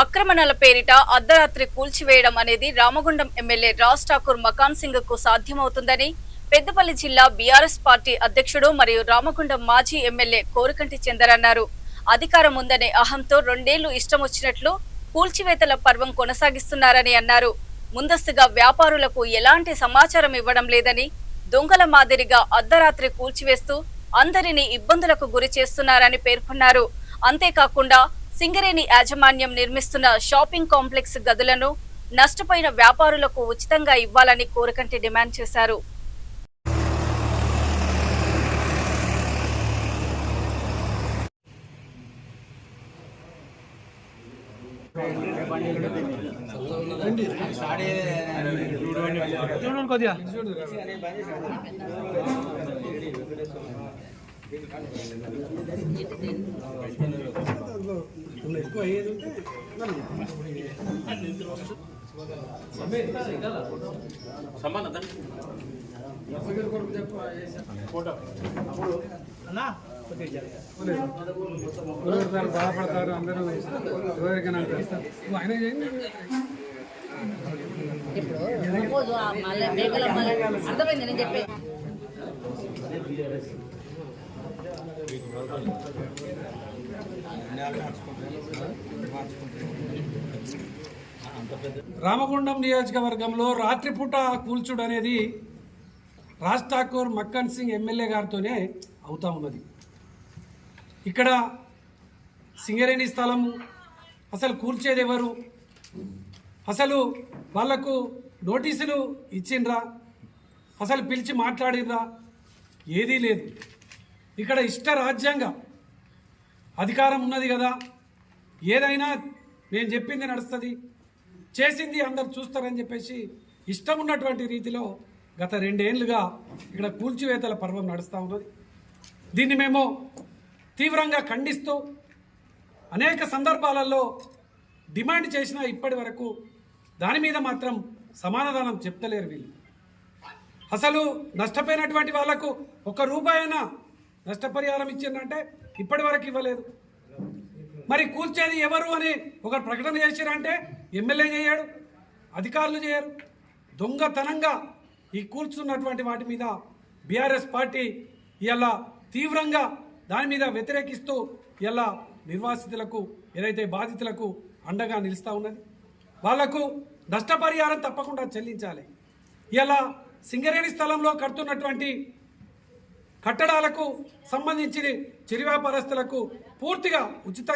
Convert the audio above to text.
ఆక్రమణల పేరిట అర్ధరాత్రి కూల్చివేయడం అనేది రామగుండం ఎమ్మెల్యే రాజ్ ఠాకూర్ మకాన్ సింగ్ కు సాధ్యమవుతుందని పెద్దపల్లి జిల్లా బీఆర్ఎస్ పార్టీ అధ్యక్షుడు మరియు రామగుండం మాజీ ఎమ్మెల్యే కోరకంటి చందర్ అన్నారు. అధికారం ఉందనే అహంతో రెండేళ్లు ఇష్టం వచ్చినట్లు కూల్చివేతల పర్వం కొనసాగిస్తున్నారని అన్నారు. ముందస్తుగా వ్యాపారులకు ఎలాంటి సమాచారం ఇవ్వడం లేదని, దొంగల మాదిరిగా అర్ధరాత్రి కూల్చివేస్తూ అందరినీ ఇబ్బందులకు గురి చేస్తున్నారని పేర్కొన్నారు. అంతేకాకుండా సింగరేణి యాజమాన్యం నిర్మిస్తున్న షాపింగ్ కాంప్లెక్స్ గదులను నష్టపోయిన వ్యాపారులకు ఉచితంగా ఇవ్వాలని కోరకంటి డిమాండ్ చేశారు. బాధపడతారు అందరూ ఎవరికైనా అర్థమైంది నేను చెప్పే. రామగుండం నియోజకవర్గంలో రాత్రిపూట కూల్చుడు అనేది రాజ్ ఠాకూర్ మక్కన్ సింగ్ ఎమ్మెల్యే గారితోనే అవుతా ఉన్నది. ఇక్కడ సింగరేణి స్థలం అసలు కూల్చేది ఎవరు, అసలు వాళ్లకు నోటీసులు ఇచ్చిండ్రా, అసలు పిలిచి మాట్లాడినరా, ఏదీ లేదు. ఇక్కడ ఇష్ట రాజ్యాంగ అధికారం ఉన్నది కదా, ఏదైనా నేను చెప్పింది నడుస్తుంది, చేసింది అందరు చూస్తారని చెప్పేసి ఇష్టం ఉన్నటువంటి రీతిలో గత 2 ఏళ్లుగా ఇక్కడ కూల్చివేతల పర్వం నడుస్తూ ఉన్నది. దీన్ని మేము తీవ్రంగా ఖండిస్తూ అనేక సందర్భాలలో డిమాండ్ చేసినా ఇప్పటి వరకు దాని మీద మాత్రం సమాధానం చెప్తలేరు వీళ్ళు. అసలు నష్టపోయినటువంటి వాళ్లకు ₹1 అయినా నష్టపరిహారం ఇచ్చిందంటే ఇప్పటి వరకు ఇవ్వలేదు. మరి కూల్చేది ఎవరు అని ఒక ప్రకటన చేశారంటే ఎమ్మెల్యే చేయడు, అధికారులు చేయరు. దొంగతనంగా ఈ కూల్చున్నటువంటి వాటి మీద బీఆర్ఎస్ పార్టీ ఇలా తీవ్రంగా దాని మీద వ్యతిరేకిస్తూ ఇలా నిర్వాసితులకు ఏదైతే బాధితులకు అండగా నిలుస్తూ ఉన్నది. వాళ్లకు నష్టపరిహారం తప్పకుండా చెల్లించాలి. ఇలా సింగరేణి స్థలంలో కడుతున్నటువంటి కట్టడాలకు సంబంధించి చిరు వ్యాపారస్తులకు పూర్తిగా ఉచితంగా